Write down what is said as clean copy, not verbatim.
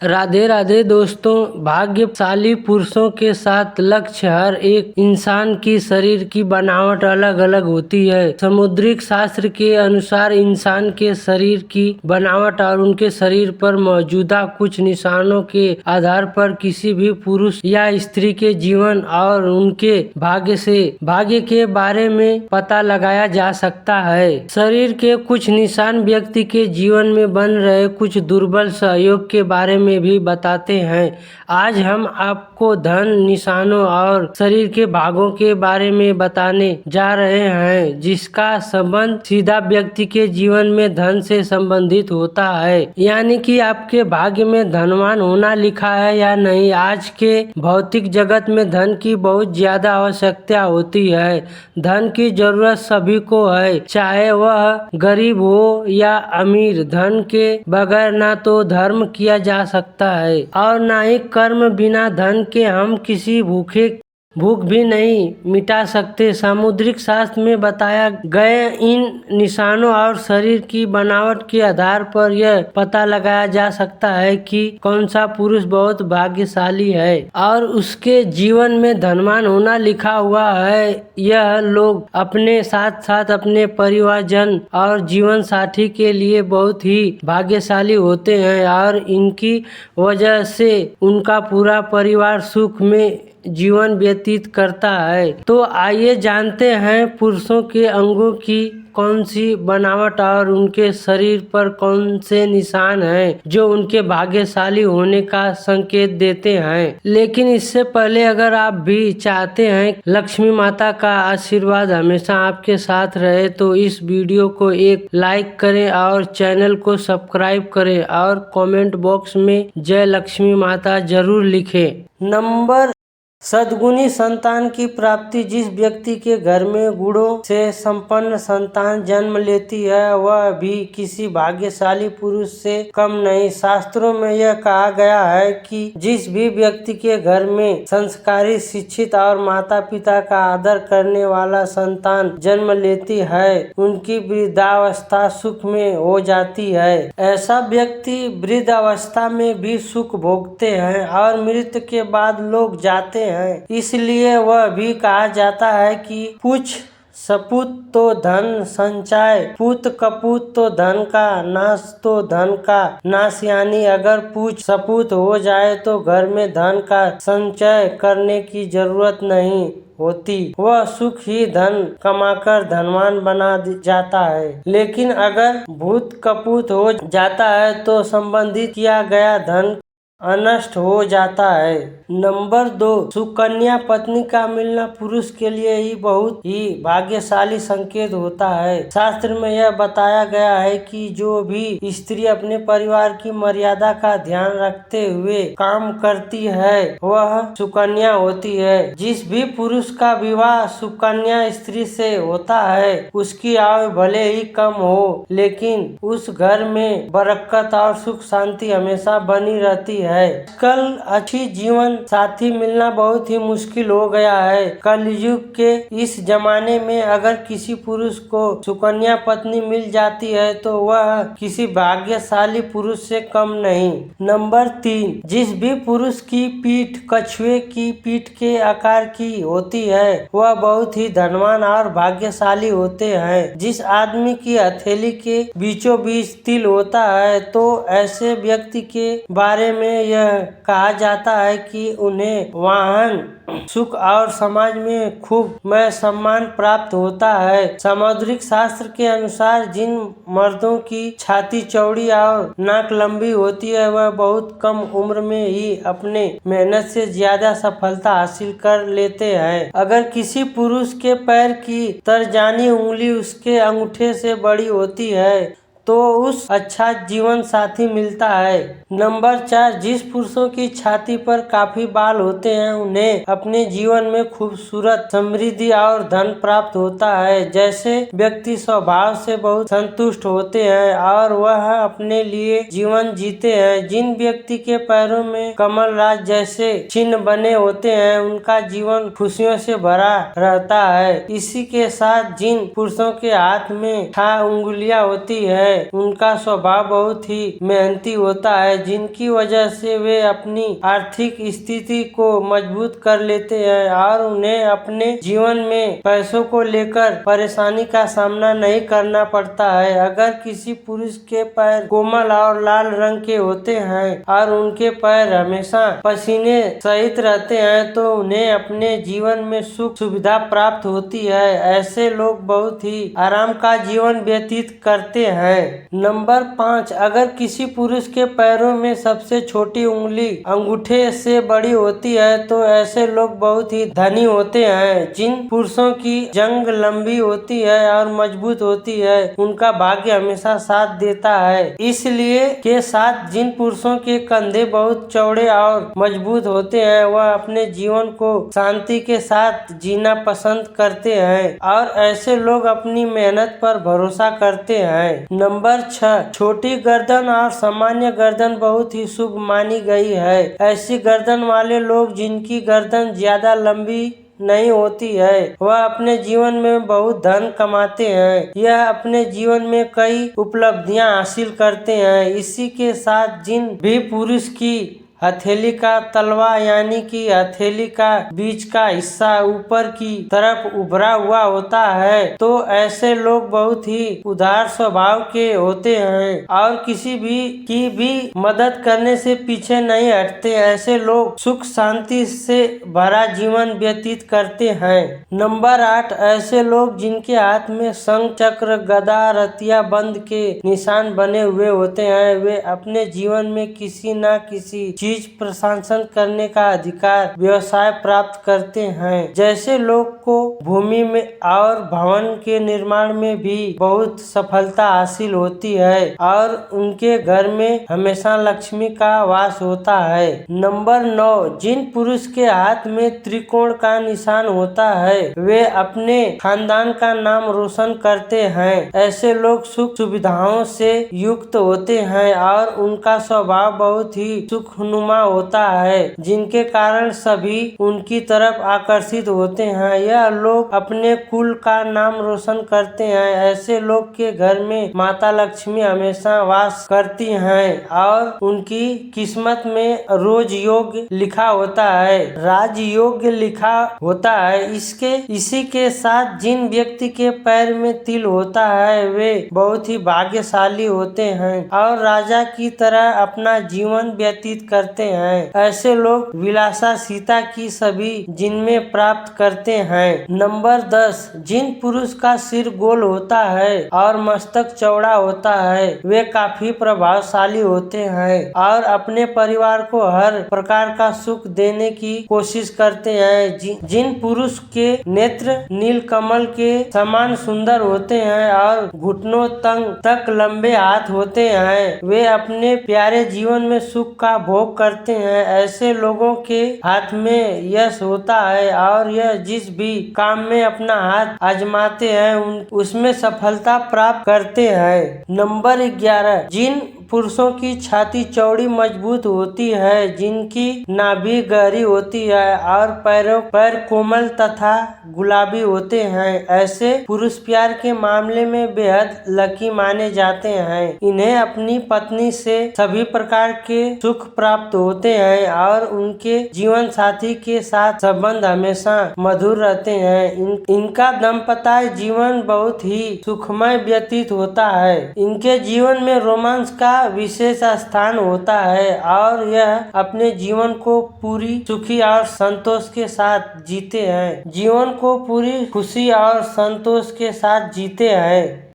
राधे राधे दोस्तों। भाग्यशाली पुरुषों के साथ लक्ष्य हर एक इंसान की शरीर की बनावट अलग अलग होती है। समुद्रिक शास्त्र के अनुसार इंसान के शरीर की बनावट और उनके शरीर पर मौजूदा कुछ निशानों के आधार पर किसी भी पुरुष या स्त्री के जीवन और उनके भाग्य के बारे में पता लगाया जा सकता है। शरीर के कुछ निशान व्यक्ति के जीवन में बन रहे कुछ दुर्बल सहयोग के बारे में भी बताते हैं। आज हम आपको धन निशानों और शरीर के भागों के बारे में बताने जा रहे हैं, जिसका संबंध सीधा व्यक्ति के जीवन में धन से संबंधित होता है, यानी कि आपके भाग्य में धनवान होना लिखा है या नहीं। आज के भौतिक जगत में धन की बहुत ज्यादा आवश्यकता होती है। धन की जरूरत सभी को है, चाहे वह गरीब हो या अमीर। धन के बगैर ना तो धर्म किया जा सकता है और ना ही कर्म बिना धन के हम किसी भूख भी नहीं मिटा सकते। सामुद्रिक शास्त्र में बताया गए इन निशानों और शरीर की बनावट के आधार पर यह पता लगाया जा सकता है कि कौन सा पुरुष बहुत भाग्यशाली है और उसके जीवन में धनवान होना लिखा हुआ है। यह लोग अपने साथ साथ अपने परिवारजन और जीवन साथी के लिए बहुत ही भाग्यशाली होते हैं और इनकी वजह से उनका पूरा परिवार सुख में जीवन व्यतीत करता है। तो आइए जानते हैं पुरुषों के अंगों की कौन सी बनावट और उनके शरीर पर कौन से निशान हैं जो उनके भाग्यशाली होने का संकेत देते हैं। लेकिन इससे पहले अगर आप भी चाहते हैं लक्ष्मी माता का आशीर्वाद हमेशा आपके साथ रहे तो इस वीडियो को एक लाइक करें और चैनल को सब्सक्राइब करें और कमेंट बॉक्स में जय लक्ष्मी माता जरूर लिखें। नंबर सद्गुणी संतान की प्राप्ति। जिस व्यक्ति के घर में गुणों से संपन्न संतान जन्म लेती है वह भी किसी भाग्यशाली पुरुष से कम नहीं। शास्त्रों में यह कहा गया है कि जिस भी व्यक्ति के घर में संस्कारी, शिक्षित और माता पिता का आदर करने वाला संतान जन्म लेती है उनकी वृद्धावस्था सुख में हो जाती है। ऐसा व्यक्ति वृद्धावस्था में भी सुख भोगते हैं और मृत्यु के बाद लोग जाते हैं। इसलिए वह भी कहा जाता है कि पूछ सपूत तो धन संचय, पूत कपूत तो धन का नाश तो धन का नाश। यानी अगर पूछ सपूत हो जाए तो घर में धन का संचय करने की जरूरत नहीं होती, वह सुख ही धन कमाकर धनवान बना जाता है। लेकिन अगर भूत कपूत हो जाता है तो संबंधित किया गया धन अनष्ट हो जाता है। नंबर 2, सुकन्या पत्नी का मिलना पुरुष के लिए ही बहुत ही भाग्यशाली संकेत होता है। शास्त्र में यह बताया गया है कि जो भी स्त्री अपने परिवार की मर्यादा का ध्यान रखते हुए काम करती है वह सुकन्या होती है। जिस भी पुरुष का विवाह सुकन्या स्त्री से होता है उसकी आयु भले ही कम हो लेकिन उस घर में बरकत और सुख शांति हमेशा बनी रहती है। कल अच्छी जीवन साथी मिलना बहुत ही मुश्किल हो गया है। कलयुग के इस जमाने में अगर किसी पुरुष को सुकन्या पत्नी मिल जाती है तो वह किसी भाग्यशाली पुरुष से कम नहीं। नंबर 3, जिस भी पुरुष की पीठ कछुए की पीठ के आकार की होती है वह बहुत ही धनवान और भाग्यशाली होते हैं। जिस आदमी की हथेली के बीचों बीच तिल होता है तो ऐसे व्यक्ति के बारे में यह कहा जाता है कि उन्हें वाहन, सुख और समाज में खूब सम्मान प्राप्त होता है। सामुद्रिक शास्त्र के अनुसार जिन मर्दों की छाती चौड़ी और नाक लंबी होती है वह बहुत कम उम्र में ही अपने मेहनत से ज्यादा सफलता हासिल कर लेते हैं। अगर किसी पुरुष के पैर की तर्जनी उंगली उसके अंगूठे से बड़ी होती है तो उस अच्छा जीवन साथी मिलता है। नंबर 4, जिस पुरुषों की छाती पर काफी बाल होते हैं उन्हें अपने जीवन में खूबसूरत, समृद्धि और धन प्राप्त होता है। जैसे व्यक्ति स्वभाव से बहुत संतुष्ट होते हैं और वह अपने लिए जीवन जीते हैं। जिन व्यक्ति के पैरों में कमल राज जैसे चिन्ह बने होते हैं उनका जीवन खुशियों से भरा रहता है। इसी के साथ जिन पुरुषों के हाथ में 6 उंगलियां होती है उनका स्वभाव बहुत ही मेहनती होता है, जिनकी वजह से वे अपनी आर्थिक स्थिति को मजबूत कर लेते हैं और उन्हें अपने जीवन में पैसों को लेकर परेशानी का सामना नहीं करना पड़ता है। अगर किसी पुरुष के पैर कोमल और लाल रंग के होते हैं और उनके पैर हमेशा पसीने सहित रहते हैं तो उन्हें अपने जीवन में सुख सुविधा प्राप्त होती है। ऐसे लोग बहुत ही आराम का जीवन व्यतीत करते हैं। नंबर 5, अगर किसी पुरुष के पैरों में सबसे छोटी उंगली अंगूठे से बड़ी होती है तो ऐसे लोग बहुत ही धनी होते हैं। जिन पुरुषों की जंग लंबी होती है और मजबूत होती है उनका भाग्य हमेशा साथ देता है। इसलिए के साथ जिन पुरुषों के कंधे बहुत चौड़े और मजबूत होते हैं वह अपने जीवन को शांति के साथ जीना पसंद करते हैं और ऐसे लोग अपनी मेहनत पर भरोसा करते हैं। नंबर 6, छोटी गर्दन और सामान्य गर्दन बहुत ही शुभ मानी गई है। ऐसी गर्दन वाले लोग जिनकी गर्दन ज्यादा लंबी नहीं होती है वह अपने जीवन में बहुत धन कमाते हैं। यह अपने जीवन में कई उपलब्धियां हासिल करते हैं। इसी के साथ जिन भी पुरुष की हथेली का तलवा यानी कि हथेली का बीच का हिस्सा ऊपर की तरफ उभरा हुआ होता है तो ऐसे लोग बहुत ही उदार स्वभाव के होते हैं और किसी भी मदद करने से पीछे नहीं हटते। ऐसे लोग सुख शांति से भरा जीवन व्यतीत करते हैं। नंबर 8, ऐसे लोग जिनके हाथ में शंख चक्र गदा रतिया बंद के निशान बने हुए होते हैं वे अपने जीवन में किसी न किसी चीज प्रशासन करने का अधिकार व्यवसाय प्राप्त करते हैं। जैसे लोग को भूमि में और भवन के निर्माण में भी बहुत सफलता हासिल होती है और उनके घर में हमेशा लक्ष्मी का वास होता है। नंबर 9, जिन पुरुष के हाथ में त्रिकोण का निशान होता है वे अपने खानदान का नाम रोशन करते हैं। ऐसे लोग सुख सुविधाओं से युक्त होते हैं और उनका स्वभाव बहुत ही सुखनुमा होता है जिनके कारण सभी उनकी तरफ आकर्षित होते हैं। यह लोग अपने कुल का नाम रोशन करते हैं। ऐसे लोग के घर में माता लक्ष्मी हमेशा वास करती हैं और उनकी किस्मत में रोज योग लिखा होता है, राजयोग लिखा होता है। इसी के साथ जिन व्यक्ति के पैर में तिल होता है वे बहुत ही भाग्यशाली होते हैं और राजा की तरह अपना जीवन व्यतीत करते हैं। ऐसे लोग विलासा सीता की सभी जिनमें प्राप्त करते हैं। नंबर 10, जिन पुरुष का सिर गोल होता है और मस्तक चौड़ा होता है वे काफी प्रभावशाली होते हैं और अपने परिवार को हर प्रकार का सुख देने की कोशिश करते हैं। जिन पुरुष के नेत्र नीलकमल के समान सुंदर होते हैं और घुटनों तक लंबे हाथ होते हैं वे अपने प्यारे जीवन में सुख का भोग करते हैं। ऐसे लोगों के हाथ में यश होता है और यह जिस भी काम में अपना हाथ आजमाते हैं उसमें सफलता प्राप्त करते हैं। नंबर 11, जिन पुरुषों की छाती चौड़ी मजबूत होती है, जिनकी नाभि गहरी होती है और पैर कोमल तथा गुलाबी होते हैं, ऐसे पुरुष प्यार के मामले में बेहद लकी माने जाते हैं। इन्हें अपनी पत्नी से सभी प्रकार के सुख प्राप्त होते हैं और उनके जीवन साथी के साथ संबंध हमेशा मधुर रहते हैं। इनका दाम्पत्य जीवन बहुत ही सुखमय व्यतीत होता है। इनके जीवन में रोमांस का विशेष स्थान होता है और यह अपने जीवन को पूरी सुखी और संतोष के साथ जीते हैं। जीवन को पूरी खुशी और संतोष के साथ जीते हैं।